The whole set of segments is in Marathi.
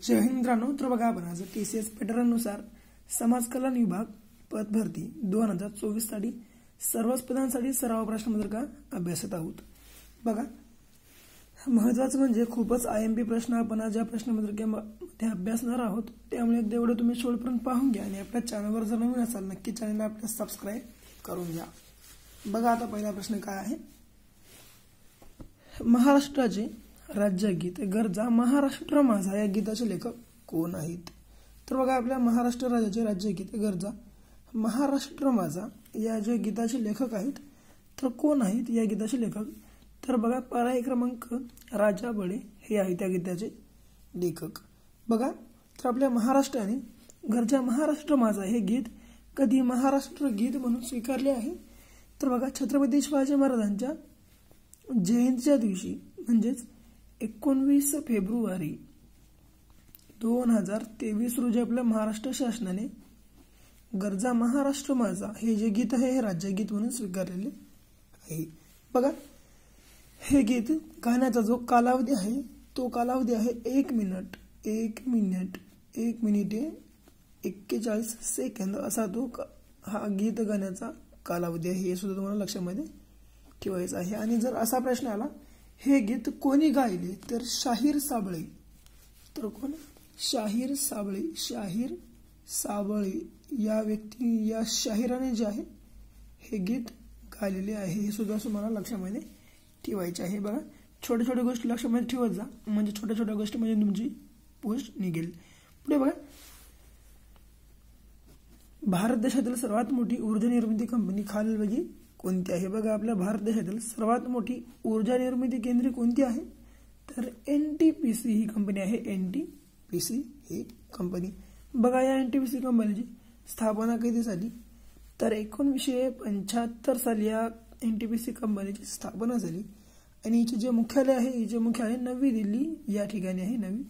जय हिंद मित्रांनो. तर बघा आपण आज TCS पॅटर्ननुसार समाज कल्याण विभाग पद भरती 2024 साठी सर्वच पदांसाठी सराव प्रश्नपत्रिका अभ्यासत आहोत. बघा महत्त्वाचं म्हणजे खूपच IMP प्रश्न आपण आज या प्रश्नपत्रिकेमध्ये अभ्यासणार आहोत. त्यामुळे एकदा व्हिडिओ तुम्ही शेवटपर्यंत पाहून घ्या आणि आपल्या चॅनलवर जर नवीन असाल नक्की चॅनलला आपल्या सबस्क्राइब करून घ्या. बघा आता पहिला प्रश्न काय आहे. महाराष्ट्राचे राज्यगीत गरजा महाराष्ट्र माझा या गीताचे लेखक कोण आहेत. तर बघा आपल्या महाराष्ट्र राज्याचे राज्यगीत गरजा महाराष्ट्र माझा या जे गीताचे लेखक आहेत तर कोण आहेत या गीताचे लेखक. तर बघा पर्याय क्रमांक राजा बळे हे आहेत त्या गीताचे लेखक. बघा तर आपल्या महाराष्ट्राने गरजा महाराष्ट्र माझा हे गीत कधी महाराष्ट्र गीत म्हणून स्वीकारले आहे. तर बघा छत्रपती शिवाजी महाराजांच्या जयंतीच्या दिवशी म्हणजेच 19 फेब्रुवारी 2023 रोजी आपल्या महाराष्ट्र शासनाने गरजा महाराष्ट्र माझा हे जे गीत आहे हे राज्यगीत म्हणून स्वीकारलेले आहे. बघा हे गीत गाण्याचा जो कालावधी आहे तो कालावधी आहे 1 मिनिट 41 सेकंद असा तो हा गीत गाण्याचा कालावधी आहे. हे सुद्धा तुम्हाला लक्षामध्ये ठेवायचं आहे. आणि जर असा प्रश्न आला हे गीत कोणी गायले तर शाहीर साबळे. तर कोण शाहीर साबळे या व्यक्ती या शाहिराने जे आहे हे गीत गायलेले आहे. हे सुद्धा तुम्हाला लक्षामध्ये ठेवायचे आहे. बघा छोट्या छोट्या गोष्टी लक्षामध्ये ठेवत जा म्हणजे छोट्या छोट्या गोष्टी म्हणजे तुमची पोस्ट निघेल. पुढे बघा भारत देशातील सर्वात मोठी ऊर्जा निर्मिती कंपनी खालीलपैकी कोणती आहे. बघा आपल्या भारत देशातील सर्वात मोठी ऊर्जा निर्मिती केंद्रे कोणती आहे तर NTPC ही कंपनी आहे. NTPC ही कंपनी. बघा या NTPC कंपनीची स्थापना कधी झाली तर 1975 साली या NTPC कंपनीची स्थापना झाली. आणि हिचे जे मुख्यालय आहे हिचे मुख्यालय नवी दिल्ली या ठिकाणी आहे. नवी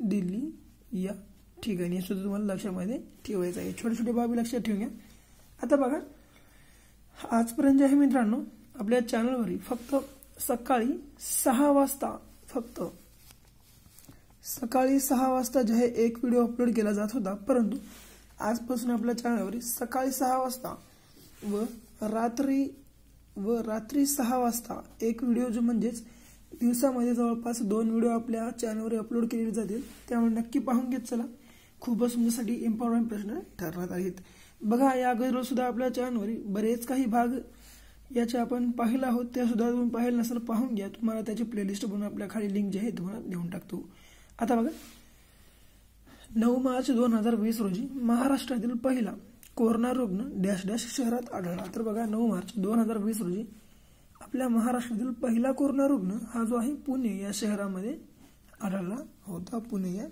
दिल्ली या ठिकाणी. सुद्धा तुम्हाला लक्षामध्ये ठेवायचं आहे. छोटे छोटे बाबी लक्षात ठेवून घ्या. आता बघा आजपर्यंत आहे मित्रांनो आपल्या चॅनलवर फक्त सकाळी 6 वाजता जे आहे एक व्हिडिओ अपलोड केला जात होता. परंतु आजपासून आपल्या चॅनलवर सकाळी 6 वाजता व रात्री 6 वाजता एक व्हिडिओ जो म्हणजेच दिवसामध्ये जवळपास 2 व्हिडिओ आपल्या चॅनलवर अपलोड केले जातील. त्यामुळे नक्की पाहून घेत चला. खूपच तुमच्यासाठी इम्पॉर्टंट प्रश्न ठरणार आहेत. बघा या अगोदर सुद्धा आपल्या चॅनलवर बरेच काही भाग याचे आपण पाहिला आहोत. ते सुद्धा तुम्ही पाहिलं नसेल पाहून घ्या. तुम्हाला त्याची प्लेलिस्ट बनवून आपल्या खाली लिंक जी आहे तुम्हाला देऊन टाकतो. आता बघा 9 मार्च 2020 रोजी महाराष्ट्रातील पहिला कोरोना रुग्ण डॅश डॅश शहरात आढळला. तर बघा 9 मार्च 2020 रोजी आपल्या महाराष्ट्रातील पहिला कोरोना रुग्ण हा जो आहे पुणे या शहरामध्ये आढळला होता. पुणे या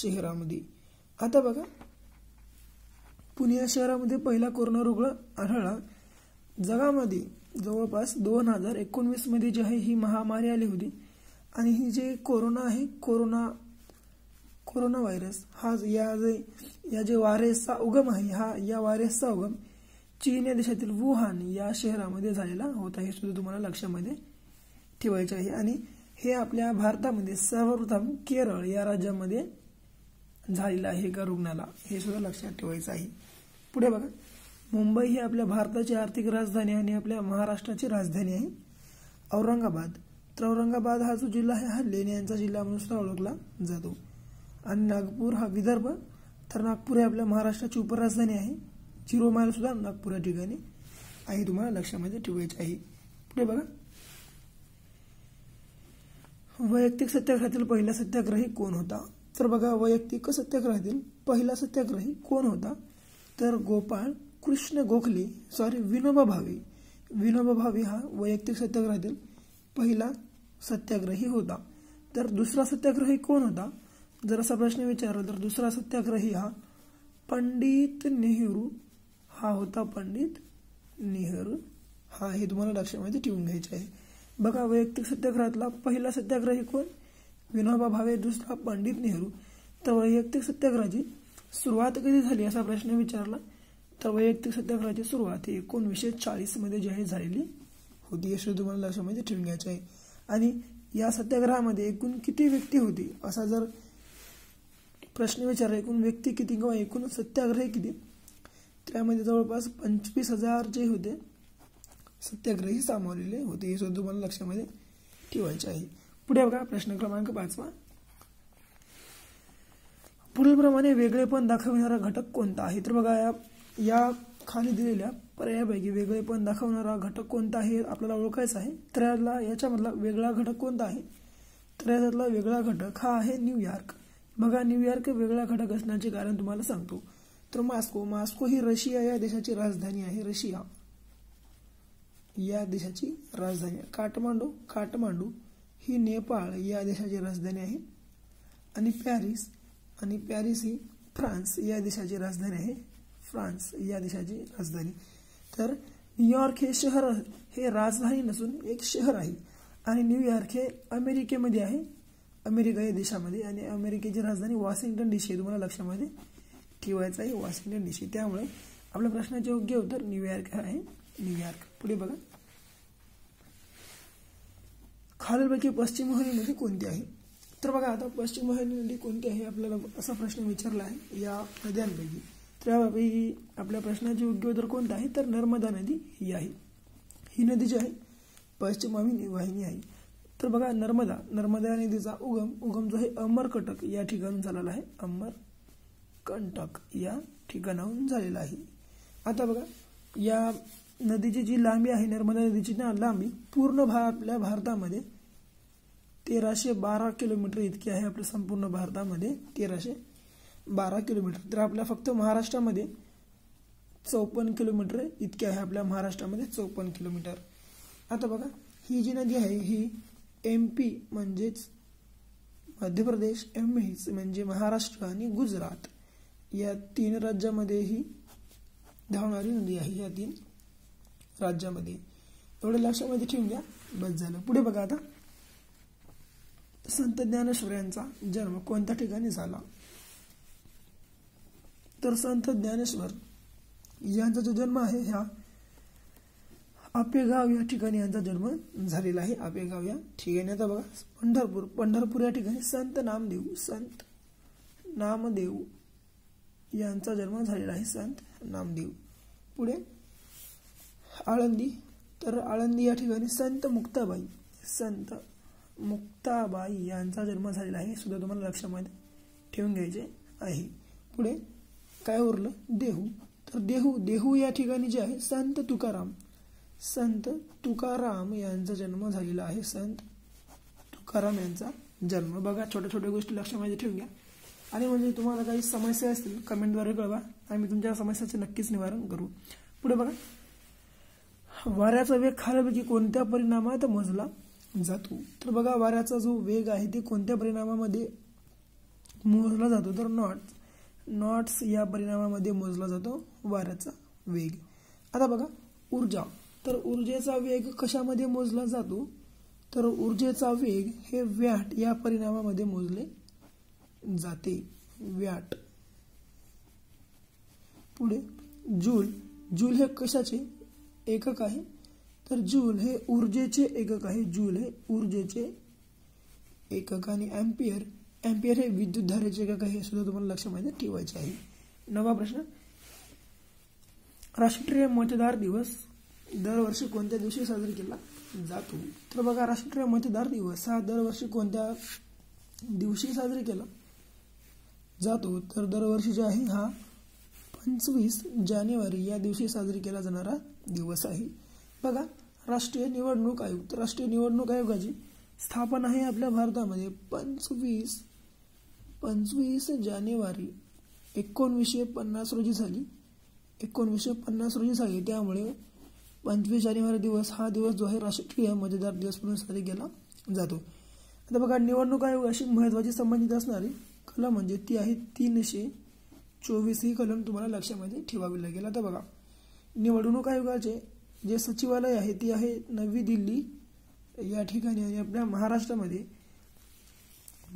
शहरामध्ये. आता बघा पुणे या शहरामध्ये पहिला कोरोना रुग्ण आढळला. जगामध्ये जवळपास 2019 मध्ये जी आहे ही महामारी आली होती. आणि ही जे कोरोना आहे कोरोना व्हायरस हा या जे व्हायरसचा उगम आहे हा या व्हायरसचा उगम चीन या देशातील वुहान या शहरामध्ये झालेला होता. हे सुद्धा तुम्हाला लक्षामध्ये ठेवायचे आहे. आणि हे आपल्या भारतामध्ये सर्वप्रथम केरळ या राज्यामध्ये झालेला आहे एका रुग्णाला. हे सुद्धा लक्षात ठेवायचं आहे. पुढे बघा मुंबई ही आपल्या भारताची आर्थिक राजधानी आणि आपल्या महाराष्ट्राची राजधानी आहे. औरंगाबाद तर औरंगाबाद हा जो जिल्हा आहे हा लेण्यांचा जिल्हा म्हणून सुद्धा ओळखला जातो. आणि नागपूर हा विदर्भ तर नागपूर हे आपल्या महाराष्ट्राची उपराजधानी आहे. 0 माईल सुद्धा नागपूर या ठिकाणी आहे. तुम्हाला लक्षामध्ये ठेवायचे आहे. पुढे बघा वैयक्तिक सत्याग्रहातील पहिला सत्याग्रही कोण होता. तर बघा वैयक्तिक सत्याग्रहातील पहिला सत्याग्रही कोण होता तर गोपाळ कृष्ण गोखले विनोबा भावे हा वैयक्तिक सत्याग्रहातील पहिला सत्याग्रही होता. तर दुसरा सत्याग्रही कोण होता जर असा प्रश्न विचारला तर दुसरा सत्याग्रही हा पंडित नेहरू हा होता. पंडित नेहरू हा हे तुम्हाला लक्षामध्ये ठेवून घ्यायचे आहे. बघा वैयक्तिक सत्याग्रहातला पहिला सत्याग्रही कोण विनोबा भावे दुसरा पंडित नेहरू. तर वैयक्तिक सत्याग्रहाची सुरुवात कधी झाली असा प्रश्न विचारला तर वैयक्तिक सत्याग्रहाची सुरुवात 1940 मध्ये जी आहे झालेली होती. हे तुम्हाला लक्षामध्ये ठेवून घ्यायचे आहे. आणि या सत्याग्रहामध्ये एकूण किती व्यक्ती होती असा जर प्रश्न विचारला एकूण व्यक्ती किती किंवा एकूण सत्याग्रही किती, त्यामध्ये जवळपास 25,000 जे होते सत्याग्रही सामावलेले होते. हे सुद्धा तुम्हाला लक्षामध्ये ठेवायचे आहे. पुढे बघा प्रश्न क्रमांक 5. पुढीलप्रमाणे वेगळेपण दाखविणारा घटक कोणता आहे. तर बघा या खाली दिलेल्या पर्यायापैकी वेगळेपण दाखवणारा घटक कोणता आहे आपल्याला ओळखायचा आहे. तर याच्यामधला वेगळा घटक कोणता आहे, तर याच्यातला वेगळा घटक हा आहे न्यूयॉर्क. बघा न्यूयॉर्क वेगळा घटक असण्याचे कारण तुम्हाला सांगतो. तर मॉस्को ही रशिया या देशाची राजधानी आहे. रशिया या देशाची राजधानी आहे. काठमांडू ही नेपाळ या देशाची राजधानी आहे. आणि पॅरिस ही फ्रान्स या देशाची राजधानी आहे. फ्रान्स या देशाची राजधानी. तर न्यूयॉर्क हे राजधानी नसून एक शहर आहे. आणि न्यूयॉर्क हे अमेरिकेमध्ये आहे, अमेरिका या देशामध्ये. आणि अमेरिकेची राजधानी वॉशिंग्टन DC तुम्हाला लक्षामध्ये ठेवायचं आहे, वॉशिंग्टन DC. त्यामुळे आपल्या प्रश्नाचे योग्य उत्तर न्यूयॉर्क आहे. न्यूयॉर्क. पुढे बघा खालीलपैकी पश्चिम वाहिनी नदी कोणती आहे. तर बघा आता पश्चिम वाहिनी नदी कोणती आहे आपल्याला असा प्रश्न विचारला आहे या नद्यांपैकी. तर यापैकी आपल्या प्रश्नाचे योग्य उत्तर कोणतं आहे, तर नर्मदा नदी ही आहे. ही नदी जी आहे पश्चिम वाहिनी आहे. तर बघा नर्मदा नदीचा उगम जो आहे अमरकंटक या ठिकाणून झालेला आहे. अमरकंटक या ठिकाणाहून झालेला आहे. आता बघा या नदीची जी लांबी आहे, नर्मदा नदीची लांबी पूर्ण आपल्या भारतामध्ये 1312 किलोमीटर इतकी आहे. आपल्या संपूर्ण भारतामध्ये 1312 किलोमीटर. तर आपल्या फक्त महाराष्ट्रामध्ये 54 किलोमीटर इतकी आहे. आपल्या महाराष्ट्रामध्ये 54 किलोमीटर. आता बघा ही जी नदी आहे ही MP म्हणजेच मध्य प्रदेश, MH म्हणजे महाराष्ट्र आणि गुजरात या 3 राज्यामध्ये ही धावणारी नदी आहे. या 3 राज्यामध्ये. एवढं लक्षामध्ये ठेवून घ्या, बस झालं. पुढे बघा आता संत ज्ञानेश्वर यांचा जन्म कोणत्या ठिकाणी झाला. तर संत ज्ञानेश्वर यांचा जो जन्म आहे ह्या आपेगाव या ठिकाणी यांचा जन्म झालेला आहे. आपेगाव या ठिकाणी. आता बघा पंढरपूर या ठिकाणी संत नामदेव यांचा जन्म झालेला आहे. संत नामदेव. पुढे आळंदी. तर आळंदी या ठिकाणी संत मुक्ताबाई यांचा जन्म झालेला आहे. सुद्धा तुम्हाला लक्षामध्ये ठेवून घ्यायचे आहे. पुढे काय उरलं, देहू. तर देहू या ठिकाणी जे आहे संत तुकाराम यांचा जन्म झालेला आहे. संत तुकाराम यांचा जन्म. बघा छोट्या गोष्टी लक्षामध्ये ठेवून घ्या. आणि म्हणजे तुम्हाला काही समस्या असतील कमेंटद्वारे कळवा, आम्ही तुमच्या समस्याचे नक्कीच निवारण करू. पुढे बघा वाऱ्याचा वेग खालीलपैकी कोणत्या परिणामात मोजला जातो. तर बघा वाऱ्याचा जो वेग आहे ते कोणत्या परिणामामध्ये मोजला जातो, तर नॉट्स या परिणामामध्ये मोजला जातो वाऱ्याचा वेग. आता बघा ऊर्जा. तर ऊर्जेचा वेग कशामध्ये मोजला जातो, तर ऊर्जेचा वेग हे वॅट या परिणामामध्ये मोजले जाते. वॅट. पुढे जूल हे कशाचे एकक आहे, तर जूल हे ऊर्जेचे एकक आहे. जूल हे ऊर्जेचे एकक. आणि एम्पियर हे विद्युत धारेचे एकक आहे. हे सुद्धा तुम्हाला लक्षामध्ये ठेवायचे आहे. 9वा प्रश्न राष्ट्रीय मतदार दिवस दरवर्षी कोणत्या दिवशी साजरा केला जातो. तर बघा राष्ट्रीय मतदार दिवस हा दरवर्षी कोणत्या दिवशी साजरा केला जातो, तर दरवर्षी जे आहे हा 25 जानेवारी या दिवशी साजरी केला जाणारा दिवस आहे. बघा राष्ट्रीय निवडणूक आयोग. तर राष्ट्रीय निवडणूक आयोगाची स्थापना आहे आपल्या भारतामध्ये 25 जानेवारी 1950 रोजी झाली. 1950 रोजी झाली. त्यामुळे 25 जानेवारी दिवस हा दिवस जो आहे राष्ट्रीय मतदार दिवस म्हणून साजरा केला जातो. आता बघा निवडणूक आयोगाशी महत्त्वाची संबंधित असणारी कलम म्हणजे ती आहे 324 ही कलम तुम्हाला लक्षामध्ये ठेवावी लागेल. आता बघा निवडणूक आयोगाचे जे सचिवालय आहे ते आहे नवी दिल्ली या ठिकाणी. आणि आपल्या महाराष्ट्रामध्ये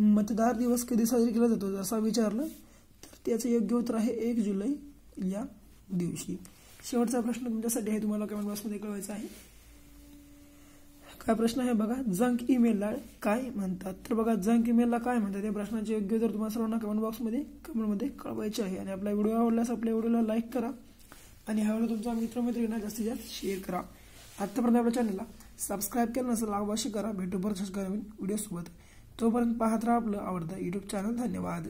मतदार दिवस कधी साजरा केला जातो असं विचारलं तर त्याचं योग्य उत्तर आहे 1 जुलै या दिवशी. शेवटचा प्रश्न तुमच्यासाठी आहे, तुम्हाला कमेंट बॉक्समध्ये कळवायचा आहे. काय प्रश्न आहे बघा, जंक ईमेलला काय म्हणतात. तर बघा जंक ईमेलला काय म्हणतात या प्रश्नाचे योग्य उत्तर तुम्हाला सर्वांना कमेंटमध्ये कळवायचे आहे. आणि आपला व्हिडिओ आवडल्यास आपल्या व्हिडिओला लाईक करा आणि हा व्हिडिओ तुमच्या मित्रमैत्रिणींना जास्तीत जास्त शेअर करा. आतापर्यंत आपल्या चॅनलला सबस्क्राईब केलं नसेल अवश्य करा. भेटू परत नवीन व्हिडिओ सोबत. तोपर्यंत पाहत राहा आपलं आवडतं YouTube चॅनल. धन्यवाद.